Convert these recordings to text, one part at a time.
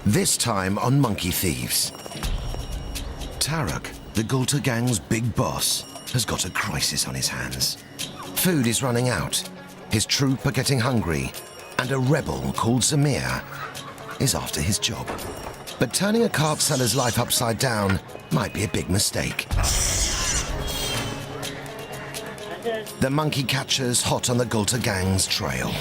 This time on Monkey Thieves. Tarak, the Galta gang's big boss, has got a crisis on his hands. Food is running out, his troop are getting hungry, and a rebel called Zamir is after his job. But turning a cart seller's life upside down might be a big mistake. The monkey catcher's hot on the Galta gang's trail.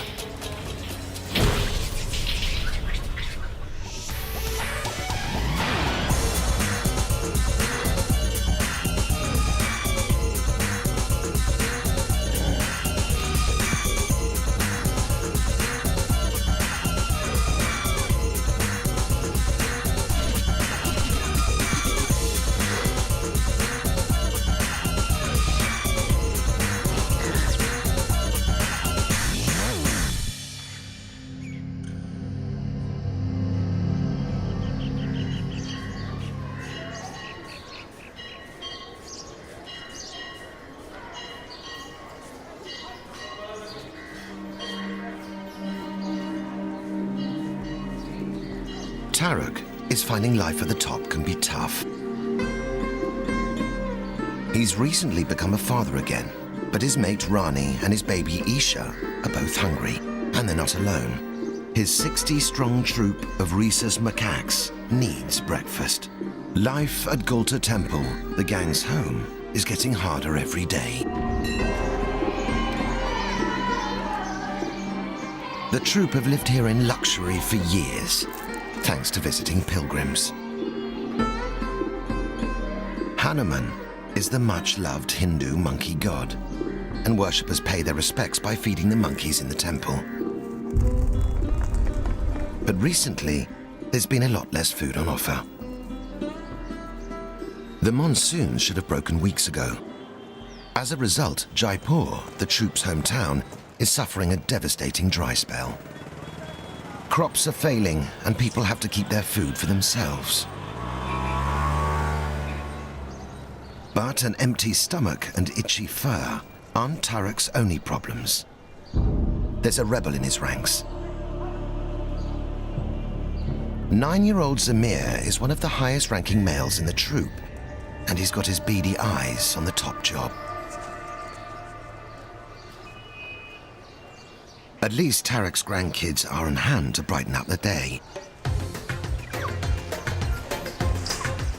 Tarak is finding life at the top can be tough. He's recently become a father again, but his mate Rani and his baby Isha are both hungry, and they're not alone. His 60-strong troop of rhesus macaques needs breakfast. Life at Galta Temple, the gang's home, is getting harder every day. The troop have lived here in luxury for years, thanks to visiting pilgrims. Hanuman is the much-loved Hindu monkey god, and worshippers pay their respects by feeding the monkeys in the temple. But recently, there's been a lot less food on offer. The monsoon should have broken weeks ago. As a result, Jaipur, the troop's hometown, is suffering a devastating dry spell. Crops are failing, and people have to keep their food for themselves. But an empty stomach and itchy fur aren't Tarak's only problems. There's a rebel in his ranks. 9-year-old Zamir is one of the highest-ranking males in the troop, and he's got his beady eyes on the top job. At least Tarak's grandkids are on hand to brighten up the day.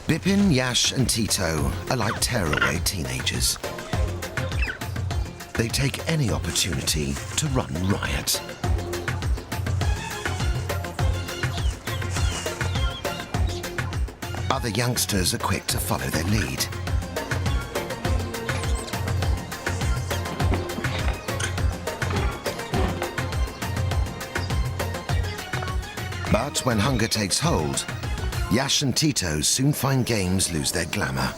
Bipin, Yash and Tito are like tearaway teenagers. They take any opportunity to run riot. Other youngsters are quick to follow their lead. But when hunger takes hold, Yash and Tito soon find games lose their glamour.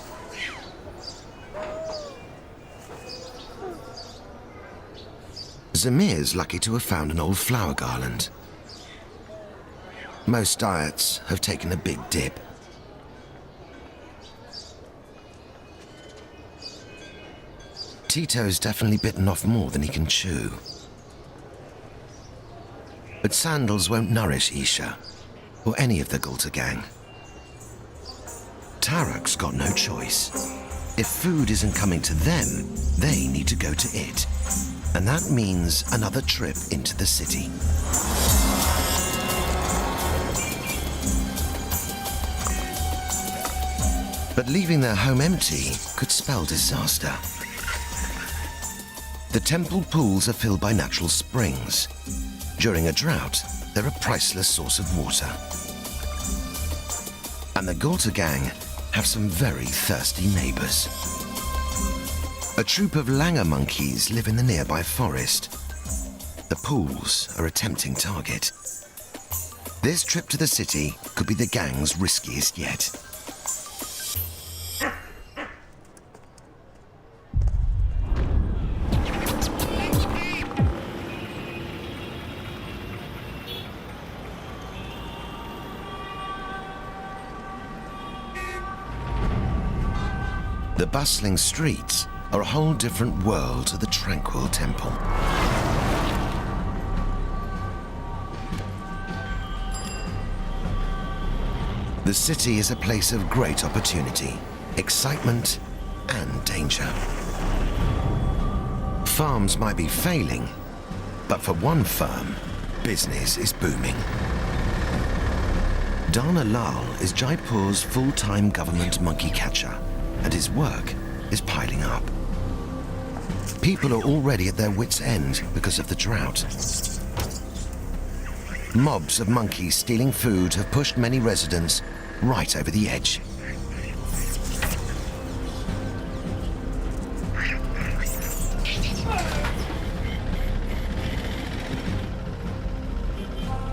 Zamir's lucky to have found an old flower garland. Most diets have taken a big dip. Tito's definitely bitten off more than he can chew. But sandals won't nourish Isha, or any of the Galta gang. Tarak's got no choice. If food isn't coming to them, they need to go to it. And that means another trip into the city. But leaving their home empty could spell disaster. The temple pools are filled by natural springs. During a drought, they're a priceless source of water. And the Galta gang have some very thirsty neighbors. A troop of langur monkeys live in the nearby forest. The pools are a tempting target. This trip to the city could be the gang's riskiest yet. The bustling streets are a whole different world to the tranquil temple. The city is a place of great opportunity, excitement, and danger. Farms might be failing, but for one firm, business is booming. Dana Lal is Jaipur's full-time government monkey catcher, and his work is piling up. People are already at their wits' end because of the drought. Mobs of monkeys stealing food have pushed many residents right over the edge.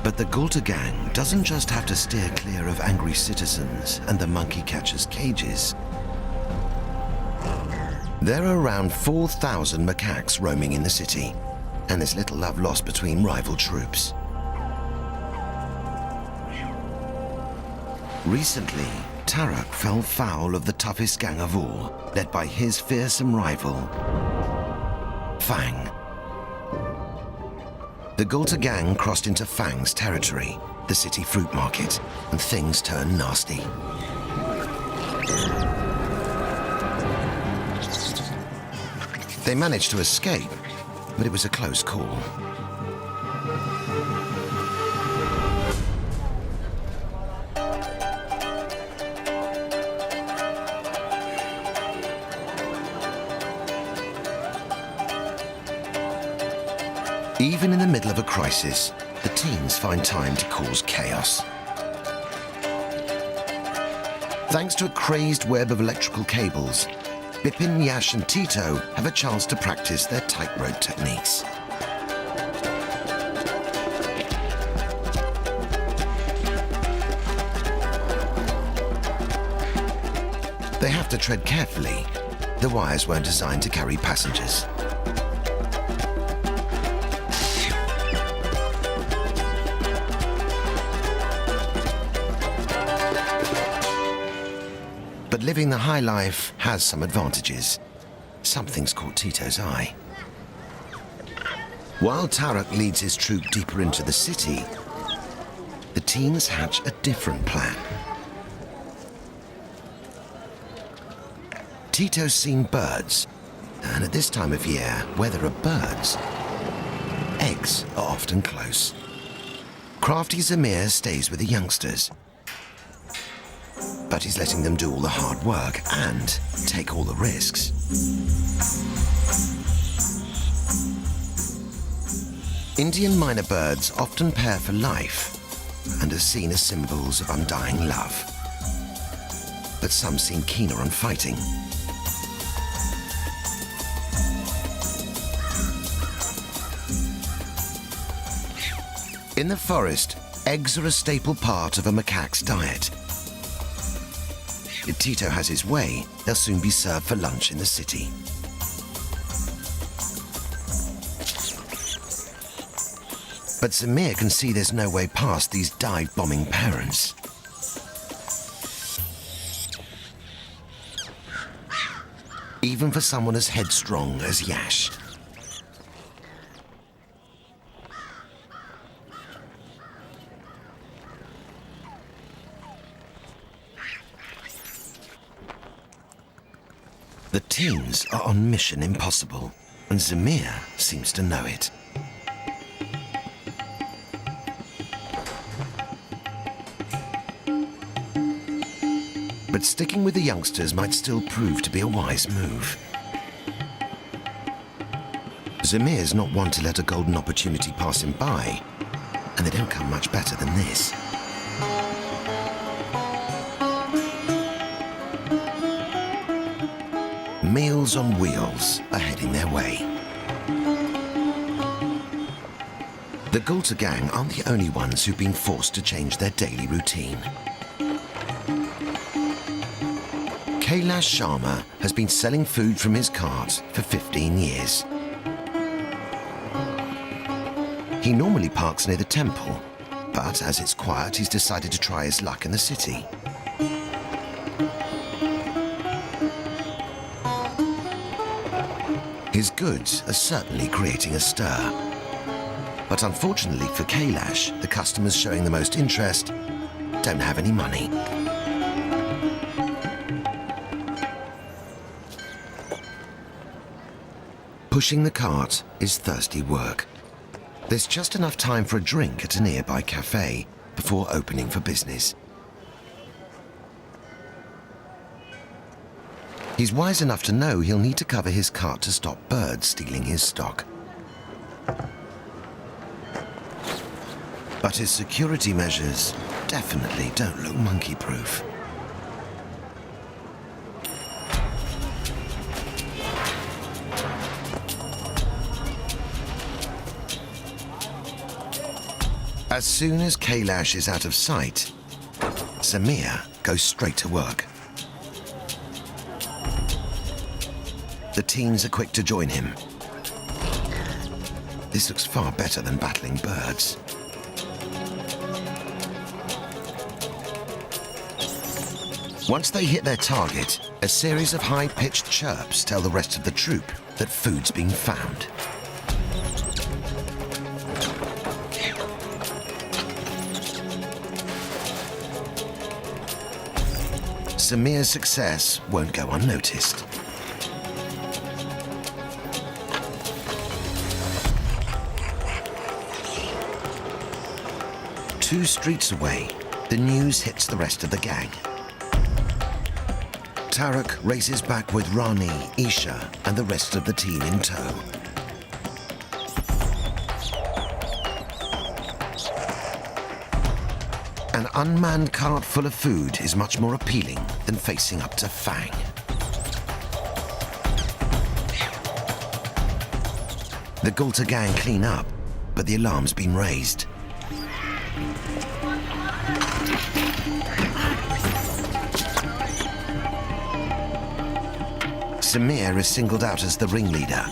But the Galta gang doesn't just have to steer clear of angry citizens and the monkey catchers' cages. There are around 4,000 macaques roaming in the city, and there's little love lost between rival troops. Recently, Tarak fell foul of the toughest gang of all, led by his fearsome rival, Fang. The Galta gang crossed into Fang's territory, the city fruit market, and things turned nasty. They managed to escape, but it was a close call. Even in the middle of a crisis, the teens find time to cause chaos. Thanks to a crazed web of electrical cables, Bipin, Yash and Tito have a chance to practice their tightrope techniques. They have to tread carefully. The wires weren't designed to carry passengers. But living the high life has some advantages. Something's caught Tito's eye. While Tarak leads his troop deeper into the city, the teens hatch a different plan. Tito's seen birds, and at this time of year, where there are birds, eggs are often close. Crafty Zamir stays with the youngsters, but he's letting them do all the hard work and take all the risks. Indian minor birds often pair for life and are seen as symbols of undying love. But some seem keener on fighting. In the forest, eggs are a staple part of a macaque's diet. If Tito has his way, they'll soon be served for lunch in the city. But Zamir can see there's no way past these dive-bombing parents. Even for someone as headstrong as Yash. The teens are on Mission Impossible, and Zamir seems to know it. But sticking with the youngsters might still prove to be a wise move. Zamir's not one to let a golden opportunity pass him by, and they don't come much better than this. Meals on wheels are heading their way. The Galta gang aren't the only ones who've been forced to change their daily routine. Kailash Sharma has been selling food from his cart for 15 years. He normally parks near the temple, but as it's quiet, he's decided to try his luck in the city. His goods are certainly creating a stir. But unfortunately for Kailash, the customers showing the most interest don't have any money. Pushing the cart is thirsty work. There's just enough time for a drink at a nearby cafe before opening for business. He's wise enough to know he'll need to cover his cart to stop birds stealing his stock. But his security measures definitely don't look monkey-proof. As soon as Kailash is out of sight, Samir goes straight to work. The teens are quick to join him. This looks far better than battling birds. Once they hit their target, a series of high-pitched chirps tell the rest of the troop that food's been found. Samir's success won't go unnoticed. Two streets away, the news hits the rest of the gang. Tarak races back with Rani, Isha, and the rest of the team in tow. An unmanned cart full of food is much more appealing than facing up to Fang. The Galta gang clean up, but the alarm's been raised. Samir is singled out as the ringleader,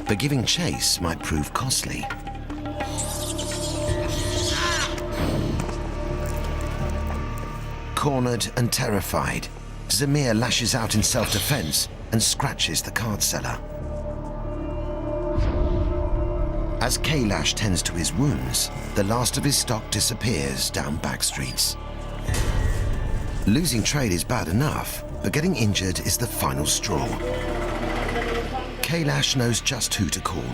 but giving chase might prove costly. Cornered and terrified, Samir lashes out in self-defense and scratches the card seller. As Kailash tends to his wounds, the last of his stock disappears down back streets. Losing trade is bad enough, but getting injured is the final straw. Kailash knows just who to call.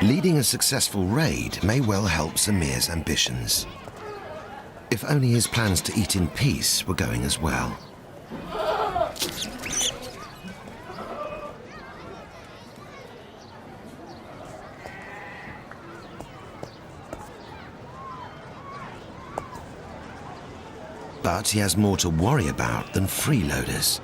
Leading a successful raid may well help Samir's ambitions. If only his plans to eat in peace were going as well. But he has more to worry about than freeloaders.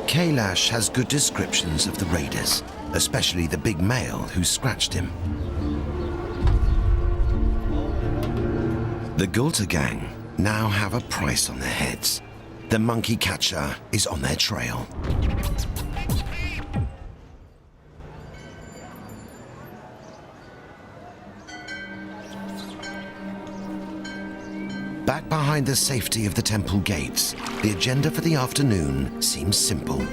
Kailash has good descriptions of the raiders, especially the big male who scratched him. The Galta gang now have a price on their heads. The monkey catcher is on their trail. Back behind the safety of the temple gates, the agenda for the afternoon seems simple: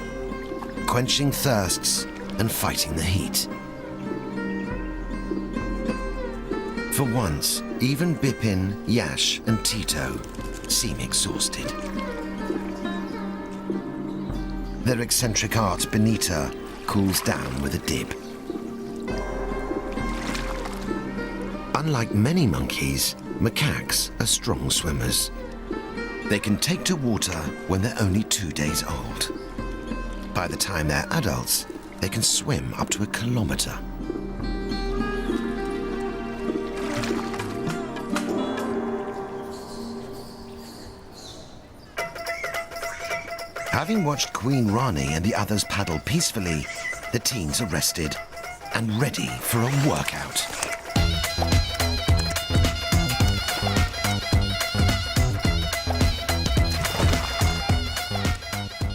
quenching thirsts and fighting the heat. For once, even Bipin, Yash, and Tito seem exhausted. Their eccentric art, Benita, cools down with a dip. Unlike many monkeys, macaques are strong swimmers. They can take to water when they're only 2 days old. By the time they're adults, they can swim up to 1 kilometer. Having watched Queen Rani and the others paddle peacefully, the teens are rested and ready for a workout.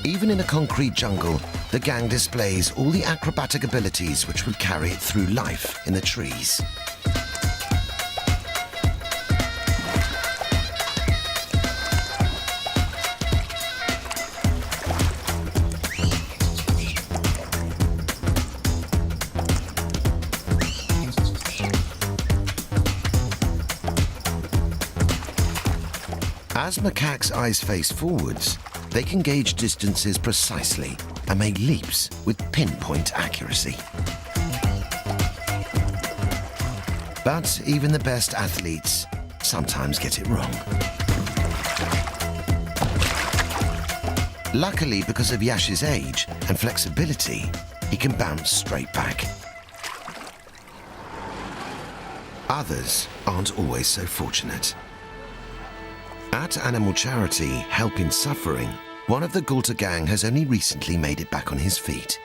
Even in a concrete jungle, the gang displays all the acrobatic abilities which would carry it through life in the trees. As macaques' eyes face forwards, they can gauge distances precisely and make leaps with pinpoint accuracy. But even the best athletes sometimes get it wrong. Luckily, because of Yash's age and flexibility, he can bounce straight back. Others aren't always so fortunate. At animal charity Helping Suffering, one of the Galta gang has only recently made it back on his feet.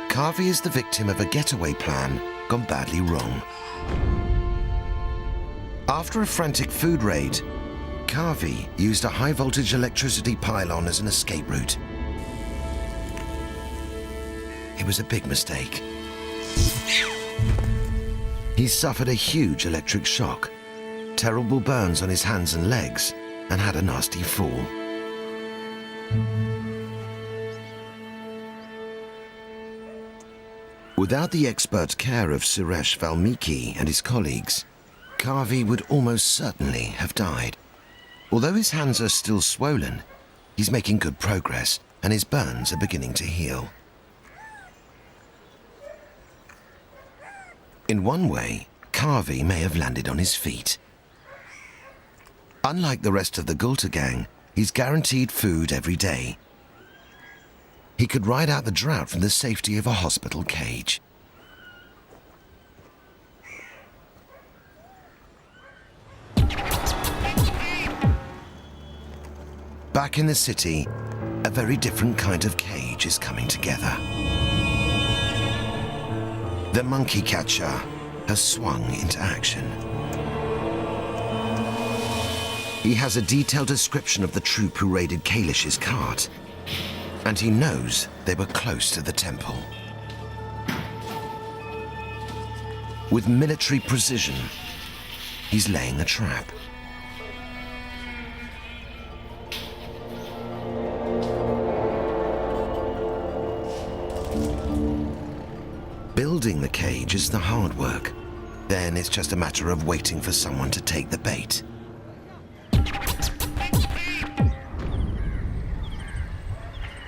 Kavi is the victim of a getaway plan gone badly wrong. After a frantic food raid, Kavi used a high-voltage electricity pylon as an escape route. It was a big mistake. He suffered a huge electric shock, terrible burns on his hands and legs, and had a nasty fall. Without the expert care of Suresh Valmiki and his colleagues, Kavi would almost certainly have died. Although his hands are still swollen, he's making good progress and his burns are beginning to heal. In one way, Kavi may have landed on his feet. Unlike the rest of the Galta gang, he's guaranteed food every day. He could ride out the drought from the safety of a hospital cage. Back in the city, a very different kind of cage is coming together. The monkey catcher has swung into action. He has a detailed description of the troop who raided Kailish's cart, and he knows they were close to the temple. With military precision, he's laying a trap. Building the cage is the hard work. Then it's just a matter of waiting for someone to take the bait.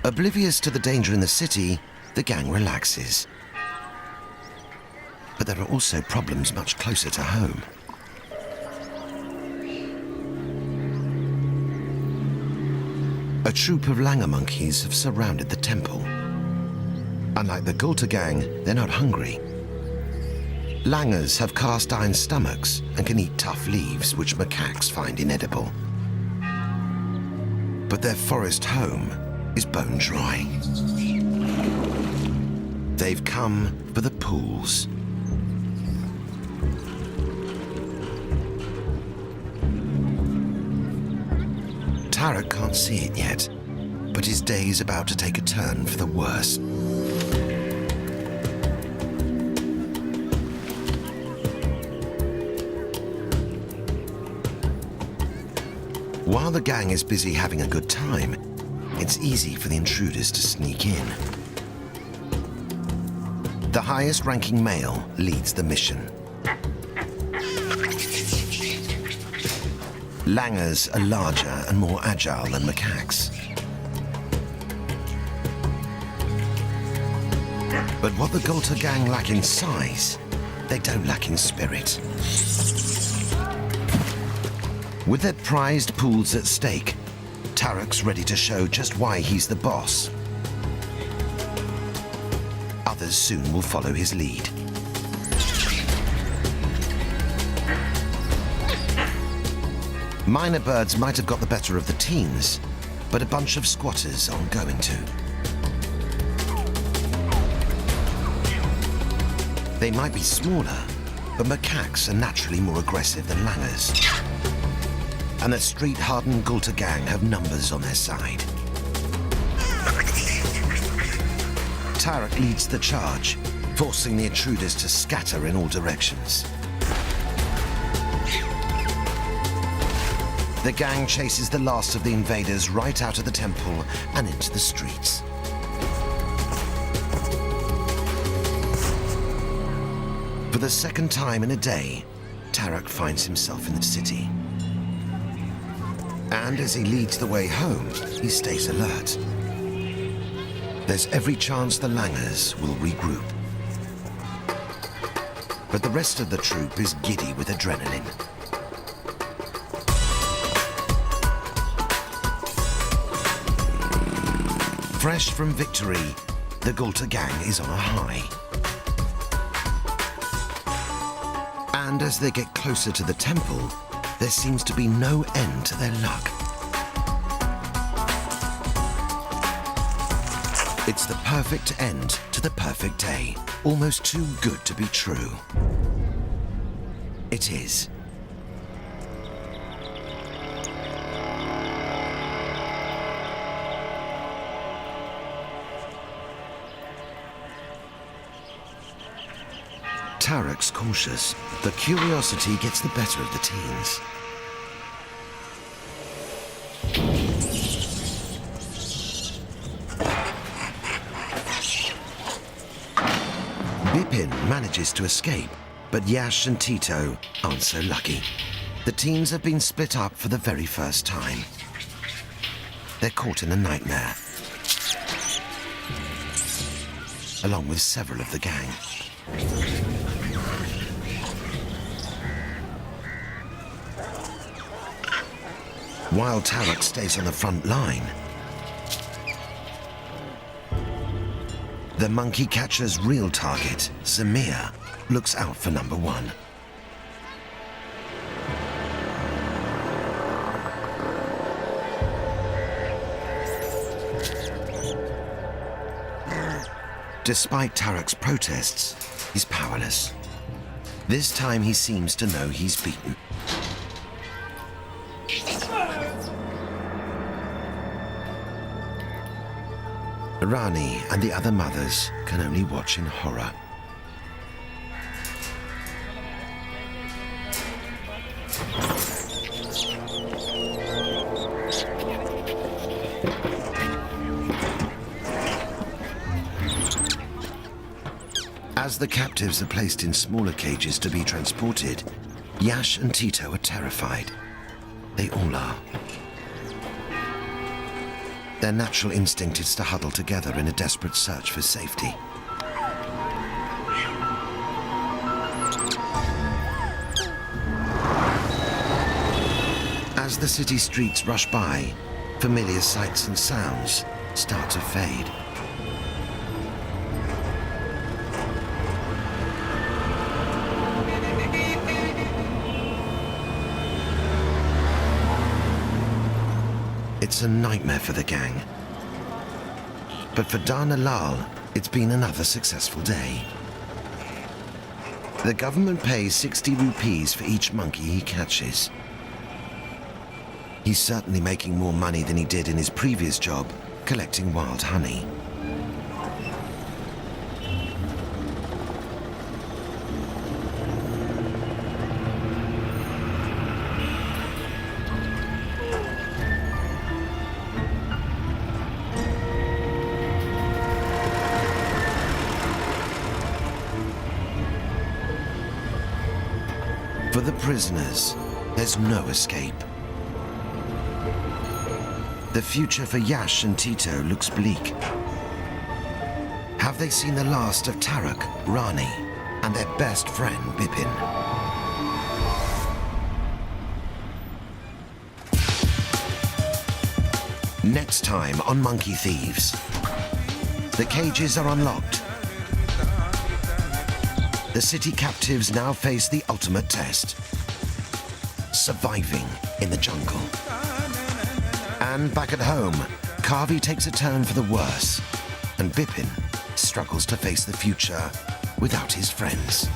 Oblivious to the danger in the city, the gang relaxes. But there are also problems much closer to home. A troop of langur monkeys have surrounded the temple. Unlike the Galta gang, they're not hungry. Langurs have cast iron stomachs and can eat tough leaves which macaques find inedible. But their forest home is bone dry. They've come for the pools. Tarak can't see it yet, but his day is about to take a turn for the worse. While the gang is busy having a good time, it's easy for the intruders to sneak in. The highest-ranking male leads the mission. Langurs are larger and more agile than macaques. But what the Galta gang lack in size, they don't lack in spirit. With their prized pools at stake, Tarak's ready to show just why he's the boss. Others soon will follow his lead. Minor birds might have got the better of the teens, but a bunch of squatters aren't going to. They might be smaller, but macaques are naturally more aggressive than langurs. And the street-hardened Galta gang have numbers on their side. Tarak leads the charge, forcing the intruders to scatter in all directions. The gang chases the last of the invaders right out of the temple and into the streets. For the second time in a day, Tarak finds himself in the city. And as he leads the way home, he stays alert. There's every chance the langurs will regroup. But the rest of the troop is giddy with adrenaline. Fresh from victory, the Galta gang is on a high. And as they get closer to the temple, there seems to be no end to their luck. It's the perfect end to the perfect day. Almost too good to be true. It is. Tarak's cautious, but curiosity gets the better of the teens. Bipin manages to escape, but Yash and Tito aren't so lucky. The teens have been split up for the very first time. They're caught in a nightmare, along with several of the gang. While Tarak stays on the front line, the monkey catcher's real target, Samir, looks out for number one. Despite Tarak's protests, he's powerless. This time he seems to know he's beaten. Rani and the other mothers can only watch in horror. As the captives are placed in smaller cages to be transported, Yash and Tito are terrified. They all are. Their natural instinct is to huddle together in a desperate search for safety. As the city streets rush by, familiar sights and sounds start to fade. It's a nightmare for the gang. But for Dana Lal, it's been another successful day. The government pays 60 rupees for each monkey he catches. He's certainly making more money than he did in his previous job, collecting wild honey. For the prisoners, there's no escape. The future for Yash and Tito looks bleak. Have they seen the last of Tarak, Rani, and their best friend, Bipin? Next time on Monkey Thieves. The cages are unlocked. The city captives now face the ultimate test: surviving in the jungle. And back at home, Kavi takes a turn for the worse, and Bipin struggles to face the future without his friends.